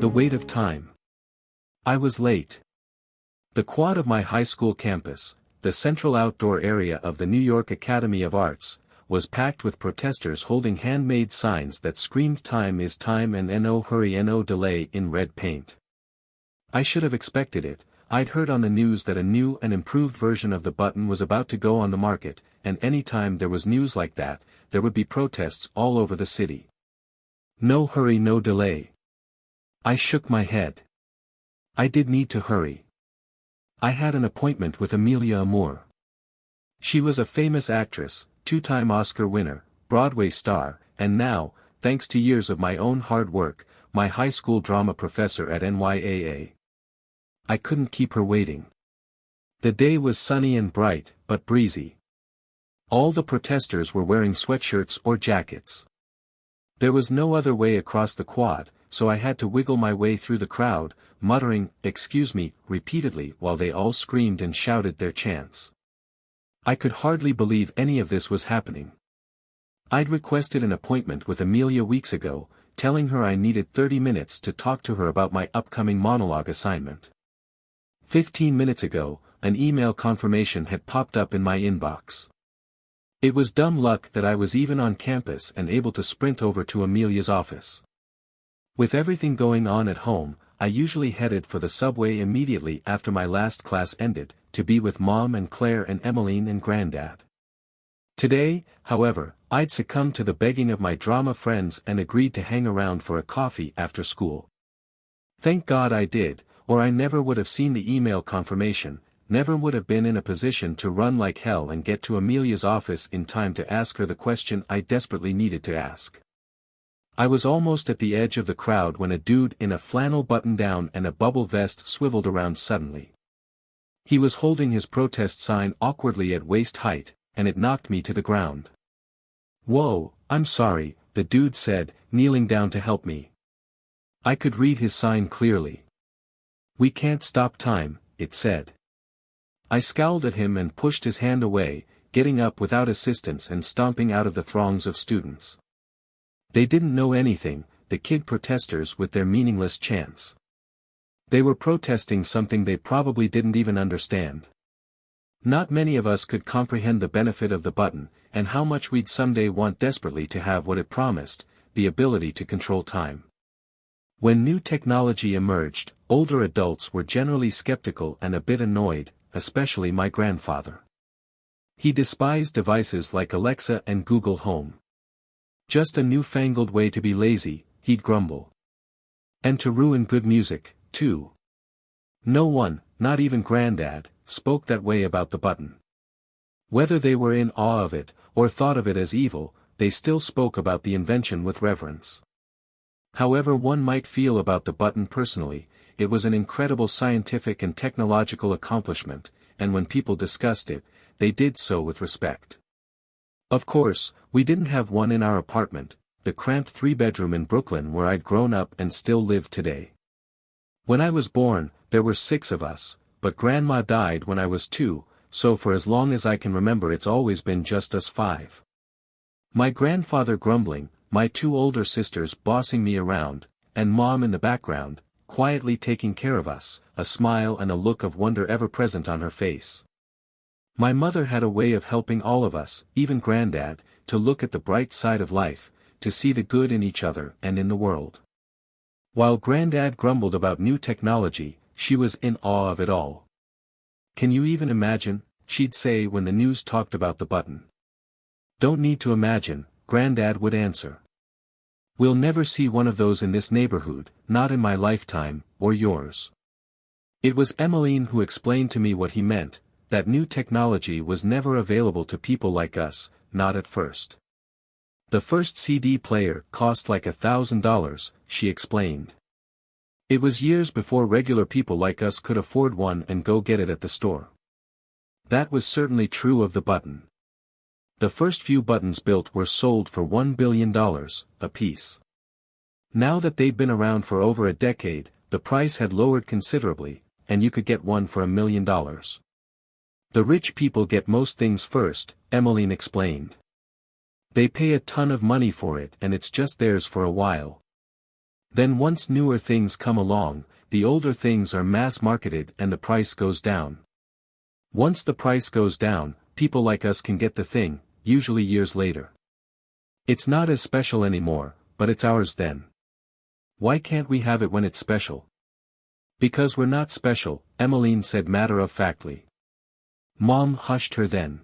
The weight of time. I was late. The quad of my high school campus, the central outdoor area of the New York Academy of Arts, was packed with protesters holding handmade signs that screamed "Time is time" and "No hurry, no delay" in red paint. I should have expected it. I'd heard on the news that a new and improved version of the button was about to go on the market, and any time there was news like that, there would be protests all over the city. No hurry, no delay. I shook my head. I did need to hurry. I had an appointment with Amelia Amour. She was a famous actress, two-time Oscar winner, Broadway star, and now, thanks to years of my own hard work, my high school drama professor at NYAA. I couldn't keep her waiting. The day was sunny and bright, but breezy. All the protesters were wearing sweatshirts or jackets. There was no other way across the quad, so I had to wiggle my way through the crowd, muttering, "Excuse me," repeatedly while they all screamed and shouted their chants. I could hardly believe any of this was happening. I'd requested an appointment with Amelia weeks ago, telling her I needed 30 minutes to talk to her about my upcoming monologue assignment. 15 minutes ago, an email confirmation had popped up in my inbox. It was dumb luck that I was even on campus and able to sprint over to Amelia's office. With everything going on at home, I usually headed for the subway immediately after my last class ended, to be with Mom and Claire and Emmeline and Granddad. Today, however, I'd succumbed to the begging of my drama friends and agreed to hang around for a coffee after school. Thank God I did, or I never would have seen the email confirmation, never would have been in a position to run like hell and get to Amelia's office in time to ask her the question I desperately needed to ask. I was almost at the edge of the crowd when a dude in a flannel button-down and a bubble vest swiveled around suddenly. He was holding his protest sign awkwardly at waist height, and it knocked me to the ground. "Whoa, I'm sorry," the dude said, kneeling down to help me. I could read his sign clearly. "We can't stop time," it said. I scowled at him and pushed his hand away, getting up without assistance and stomping out of the throngs of students. They didn't know anything, the kid protesters with their meaningless chants. They were protesting something they probably didn't even understand. Not many of us could comprehend the benefit of the button, and how much we'd someday want desperately to have what it promised, the ability to control time. When new technology emerged, older adults were generally skeptical and a bit annoyed, especially my grandfather. He despised devices like Alexa and Google Home. "Just a newfangled way to be lazy," he'd grumble. "And to ruin good music, too." No one, not even Granddad, spoke that way about the button. Whether they were in awe of it, or thought of it as evil, they still spoke about the invention with reverence. However one might feel about the button personally, it was an incredible scientific and technological accomplishment, and when people discussed it, they did so with respect. Of course, we didn't have one in our apartment, the cramped 3-bedroom in Brooklyn where I'd grown up and still live today. When I was born, there were 6 of us, but Grandma died when I was 2, so for as long as I can remember it's always been just us 5. My grandfather grumbling, my 2 older sisters bossing me around, and Mom in the background, quietly taking care of us, a smile and a look of wonder ever present on her face. My mother had a way of helping all of us, even Granddad, to look at the bright side of life, to see the good in each other and in the world. While Granddad grumbled about new technology, she was in awe of it all. "Can you even imagine?" she'd say when the news talked about the button. "Don't need to imagine," Granddad would answer. "We'll never see one of those in this neighborhood, not in my lifetime, or yours." It was Emmeline who explained to me what he meant, that new technology was never available to people like us, not at first. The first CD player cost like $1,000, she explained. It was years before regular people like us could afford one and go get it at the store. That was certainly true of the button. The first few buttons built were sold for $1 billion a piece. Now that they'd been around for over a decade, the price had lowered considerably, and you could get one for $1 million. "The rich people get most things first," Emmeline explained. "They pay a ton of money for it and it's just theirs for a while. Then once newer things come along, the older things are mass-marketed and the price goes down. Once the price goes down, people like us can get the thing, usually years later. It's not as special anymore, but it's ours then. Why can't we have it when it's special? Because we're not special, Emmeline said matter-of-factly. Mom hushed her then.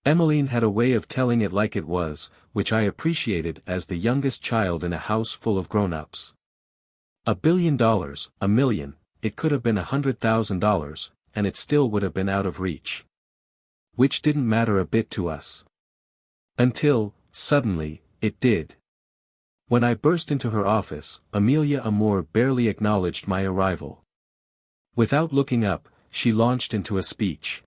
Emmeline had a way of telling it like it was, which I appreciated as the youngest child in a house full of grown-ups. $1 billion, $1 million, it could have been $100,000, and it still would have been out of reach. Which didn't matter a bit to us. Until, suddenly, it did. When I burst into her office, Amelia Amour barely acknowledged my arrival. Without looking up, she launched into a speech.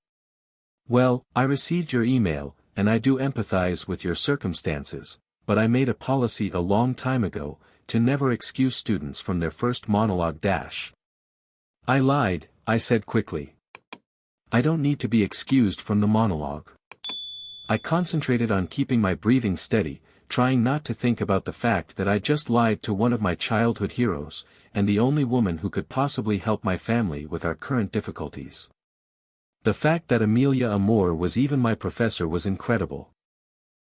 Well, I received your email, and I do empathize with your circumstances, but I made a policy a long time ago, to never excuse students from their first monologue dash. I lied, I said quickly. I don't need to be excused from the monologue. I concentrated on keeping my breathing steady, trying not to think about the fact that I just lied to one of my childhood heroes, and the only woman who could possibly help my family with our current difficulties. The fact that Amelia Amour was even my professor was incredible.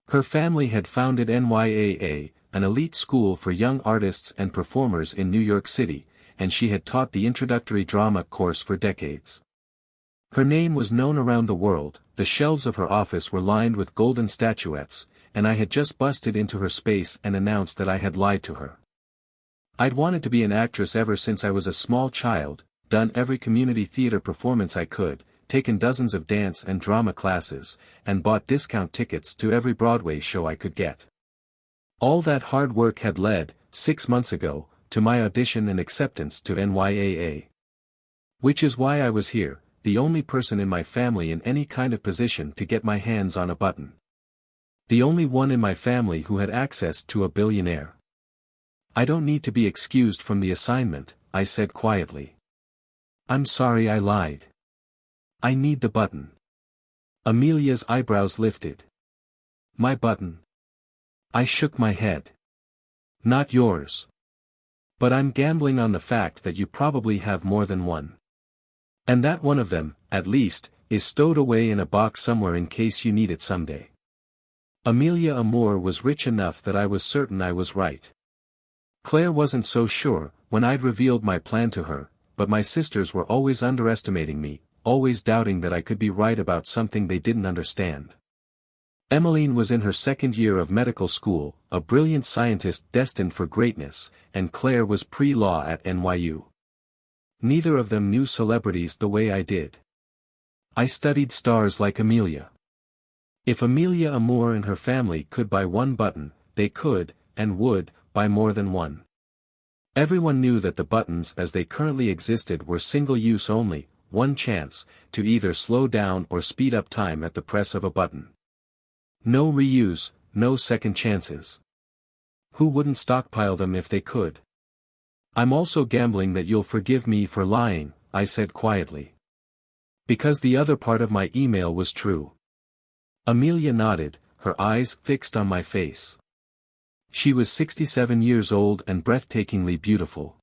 Her family had founded NYAA, an elite school for young artists and performers in New York City, and she had taught the introductory drama course for decades. Her name was known around the world, the shelves of her office were lined with golden statuettes, and I had just busted into her space and announced that I had lied to her. I'd wanted to be an actress ever since I was a small child, done every community theater performance I could, taken dozens of dance and drama classes, and bought discount tickets to every Broadway show I could get. All that hard work had led, 6 months ago, to my audition and acceptance to NYAA. Which is why I was here, the only person in my family in any kind of position to get my hands on a button. The only one in my family who had access to a billionaire. I don't need to be excused from the assignment, I said quietly. I'm sorry I lied. I need the button. Amelia's eyebrows lifted. My button? I shook my head. Not yours. But I'm gambling on the fact that you probably have more than one. And that one of them, at least, is stowed away in a box somewhere in case you need it someday. Amelia Amour was rich enough that I was certain I was right. Claire wasn't so sure, when I'd revealed my plan to her, but my sisters were always underestimating me, always doubting that I could be right about something they didn't understand. Emmeline was in her second year of medical school, a brilliant scientist destined for greatness, and Claire was pre-law at NYU. Neither of them knew celebrities the way I did. I studied stars like Amelia. If Amelia Amour and her family could buy one button, they could, and would, buy more than one. Everyone knew that the buttons as they currently existed were single-use only, one chance, to either slow down or speed up time at the press of a button. No reuse, no second chances. Who wouldn't stockpile them if they could? I'm also gambling that you'll forgive me for lying, I said quietly. Because the other part of my email was true. Amelia nodded, her eyes fixed on my face. She was 67 years old and breathtakingly beautiful.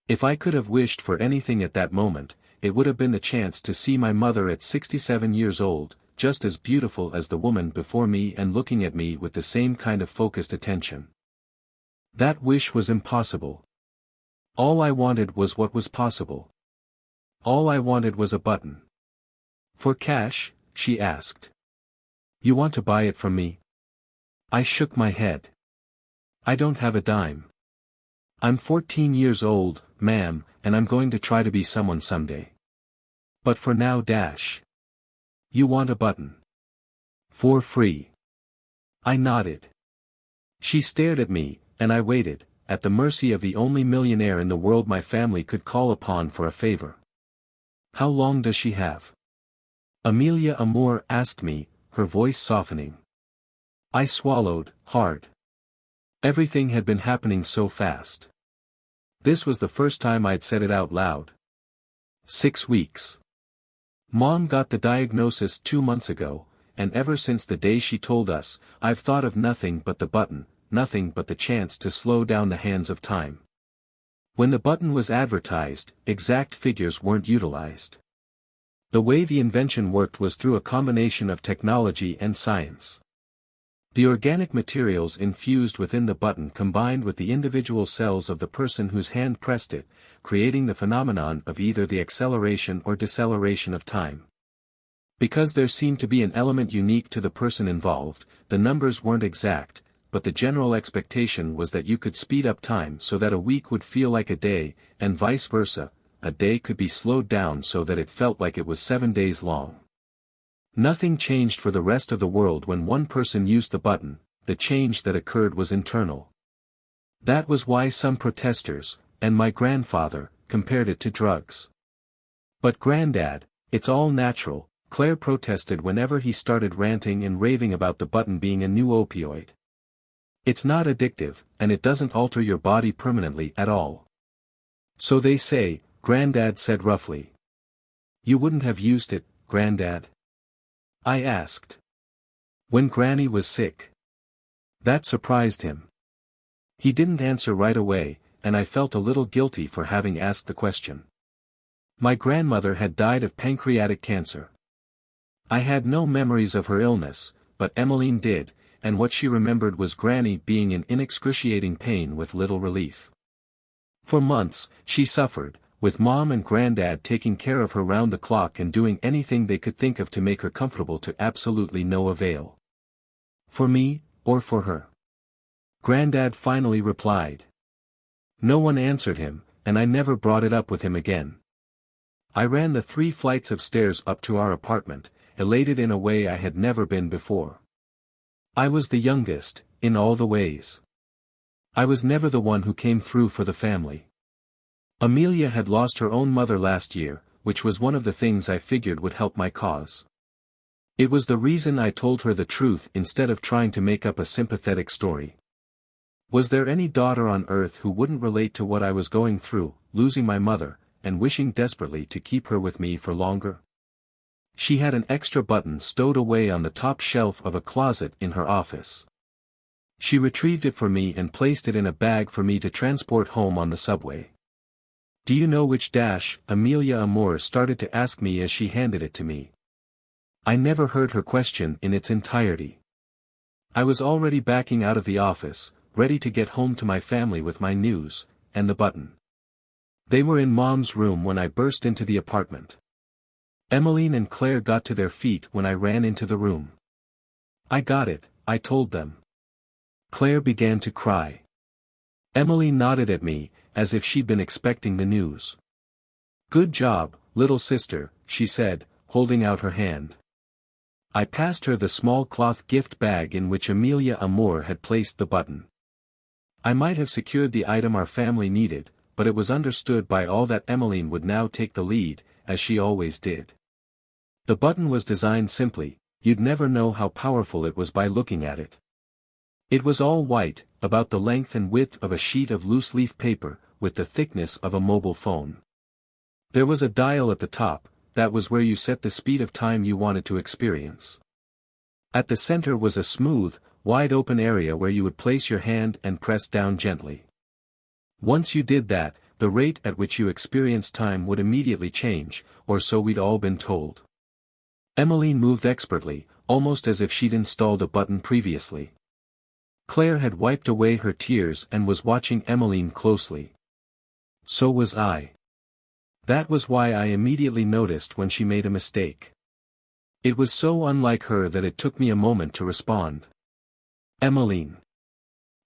If I could have wished for anything at that moment, it would have been the chance to see my mother at 67 years old, just as beautiful as the woman before me and looking at me with the same kind of focused attention. That wish was impossible. All I wanted was what was possible. All I wanted was a button. For cash? She asked. You want to buy it from me? I shook my head. I don't have a dime. I'm 14 years old, ma'am, and I'm going to try to be someone someday. But for now dash. You want a button. For free. I nodded. She stared at me, and I waited, at the mercy of the only millionaire in the world my family could call upon for a favor. How long does she have? Amelia Amour asked me, her voice softening. I swallowed, hard. Everything had been happening so fast. This was the first time I'd said it out loud. 6 weeks. Mom got the diagnosis 2 months ago, and ever since the day she told us, I've thought of nothing but the button, nothing but the chance to slow down the hands of time. When the button was advertised, exact figures weren't utilized. The way the invention worked was through a combination of technology and science. The organic materials infused within the button combined with the individual cells of the person whose hand pressed it, creating the phenomenon of either the acceleration or deceleration of time. Because there seemed to be an element unique to the person involved, the numbers weren't exact, but the general expectation was that you could speed up time so that a week would feel like a day, and vice versa, a day could be slowed down so that it felt like it was 7 days long. Nothing changed for the rest of the world when one person used the button, the change that occurred was internal. That was why some protesters, and my grandfather, compared it to drugs. But Granddad, it's all natural, Claire protested whenever he started ranting and raving about the button being a new opioid. It's not addictive, and it doesn't alter your body permanently at all. So they say, Granddad said roughly. You wouldn't have used it, Granddad? I asked. When Granny was sick. That surprised him. He didn't answer right away, and I felt a little guilty for having asked the question. My grandmother had died of pancreatic cancer. I had no memories of her illness, but Emmeline did, and what she remembered was Granny being in excruciating pain with little relief. For months, she suffered, with Mom and Granddad taking care of her round the clock and doing anything they could think of to make her comfortable to absolutely no avail. For me, or for her? Granddad finally replied. No one answered him, and I never brought it up with him again. I ran the 3 flights of stairs up to our apartment, elated in a way I had never been before. I was the youngest, in all the ways. I was never the one who came through for the family. Amelia had lost her own mother last year, which was one of the things I figured would help my cause. It was the reason I told her the truth instead of trying to make up a sympathetic story. Was there any daughter on earth who wouldn't relate to what I was going through, losing my mother, and wishing desperately to keep her with me for longer? She had an extra button stowed away on the top shelf of a closet in her office. She retrieved it for me and placed it in a bag for me to transport home on the subway. Do you know which dash? Amelia Amour started to ask me as she handed it to me. I never heard her question in its entirety. I was already backing out of the office, ready to get home to my family with my news, and the button. They were in Mom's room when I burst into the apartment. Emmeline and Claire got to their feet when I ran into the room. I got it, I told them. Claire began to cry. Emmeline nodded at me, as if she'd been expecting the news. Good job, little sister, she said, holding out her hand. I passed her the small cloth gift bag in which Amelia Amour had placed the button. I might have secured the item our family needed, but it was understood by all that Emmeline would now take the lead, as she always did. The button was designed simply, you'd never know how powerful it was by looking at it. It was all white, about the length and width of a sheet of loose-leaf paper, with the thickness of a mobile phone. There was a dial at the top, that was where you set the speed of time you wanted to experience. At the center was a smooth, wide-open area where you would place your hand and press down gently. Once you did that, the rate at which you experienced time would immediately change, or so we'd all been told. Emmeline moved expertly, almost as if she'd installed a button previously. Claire had wiped away her tears and was watching Emmeline closely. So was I. That was why I immediately noticed when she made a mistake. It was so unlike her that it took me a moment to respond. Emmeline.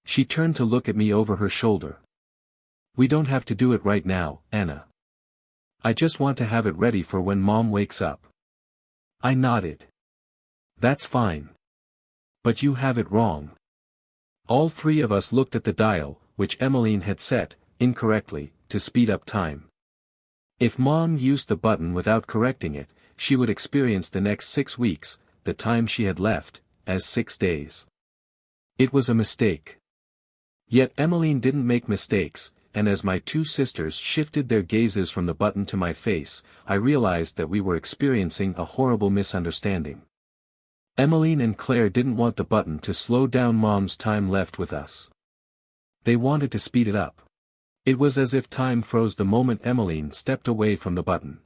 She turned to look at me over her shoulder. We don't have to do it right now, Anna. I just want to have it ready for when Mom wakes up. I nodded. That's fine. But you have it wrong. All 3 of us looked at the dial, which Emmeline had set, incorrectly, to speed up time. If Mom used the button without correcting it, she would experience the next 6 weeks, the time she had left, as 6 days. It was a mistake. Yet Emmeline didn't make mistakes, and as my 2 sisters shifted their gazes from the button to my face, I realized that we were experiencing a horrible misunderstanding. Emmeline and Claire didn't want the button to slow down Mom's time left with us. They wanted to speed it up. It was as if time froze the moment Emmeline stepped away from the button.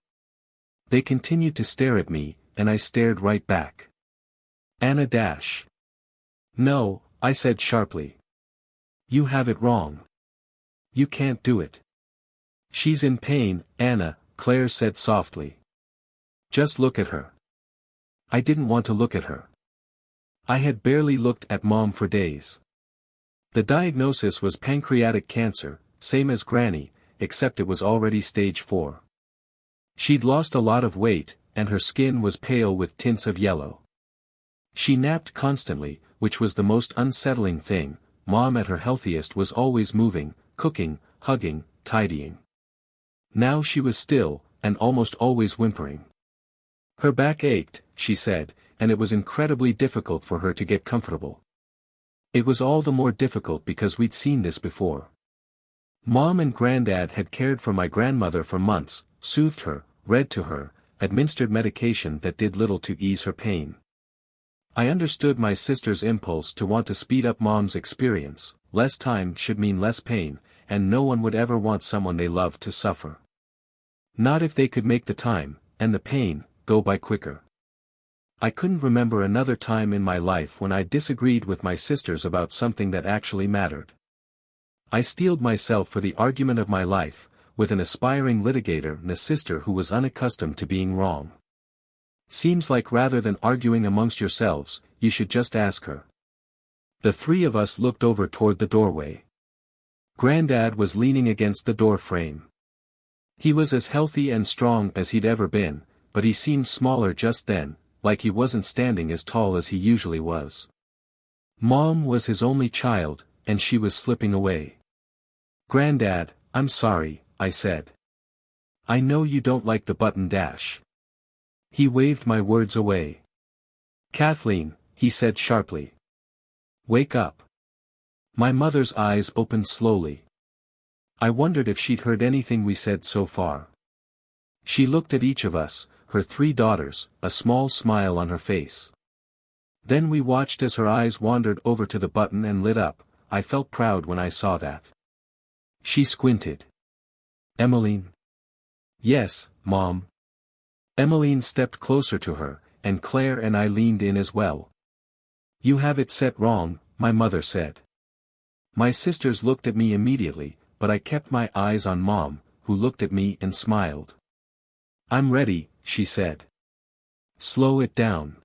They continued to stare at me, and I stared right back. Anna dash. No, I said sharply. You have it wrong. You can't do it. She's in pain, Anna, Claire said softly. Just look at her. I didn't want to look at her. I had barely looked at Mom for days. The diagnosis was pancreatic cancer, same as Granny, except it was already stage 4. She'd lost a lot of weight, and her skin was pale with tints of yellow. She napped constantly, which was the most unsettling thing. Mom at her healthiest was always moving, cooking, hugging, tidying. Now she was still, and almost always whimpering. Her back ached, she said, and it was incredibly difficult for her to get comfortable. It was all the more difficult because we'd seen this before. Mom and Granddad had cared for my grandmother for months, soothed her, read to her, administered medication that did little to ease her pain. I understood my sister's impulse to want to speed up Mom's experience. Less time should mean less pain, and no one would ever want someone they loved to suffer. Not if they could make the time, and the pain, go by quicker. I couldn't remember another time in my life when I disagreed with my sisters about something that actually mattered. I steeled myself for the argument of my life, with an aspiring litigator and a sister who was unaccustomed to being wrong. Seems like rather than arguing amongst yourselves, you should just ask her. The three of us looked over toward the doorway. Granddad was leaning against the door frame. He was as healthy and strong as he'd ever been, but he seemed smaller just then, like he wasn't standing as tall as he usually was. Mom was his only child, and she was slipping away. Granddad, I'm sorry, I said. I know you don't like the button dash. He waved my words away. Kathleen, he said sharply. Wake up. My mother's eyes opened slowly. I wondered if she'd heard anything we said so far. She looked at each of us, her 3 daughters, a small smile on her face. Then we watched as her eyes wandered over to the button and lit up. I felt proud when I saw that. She squinted. Emmeline? Yes, Mom. Emmeline stepped closer to her, and Claire and I leaned in as well. You have it set wrong, my mother said. My sisters looked at me immediately, but I kept my eyes on Mom, who looked at me and smiled. I'm ready, she said. Slow it down.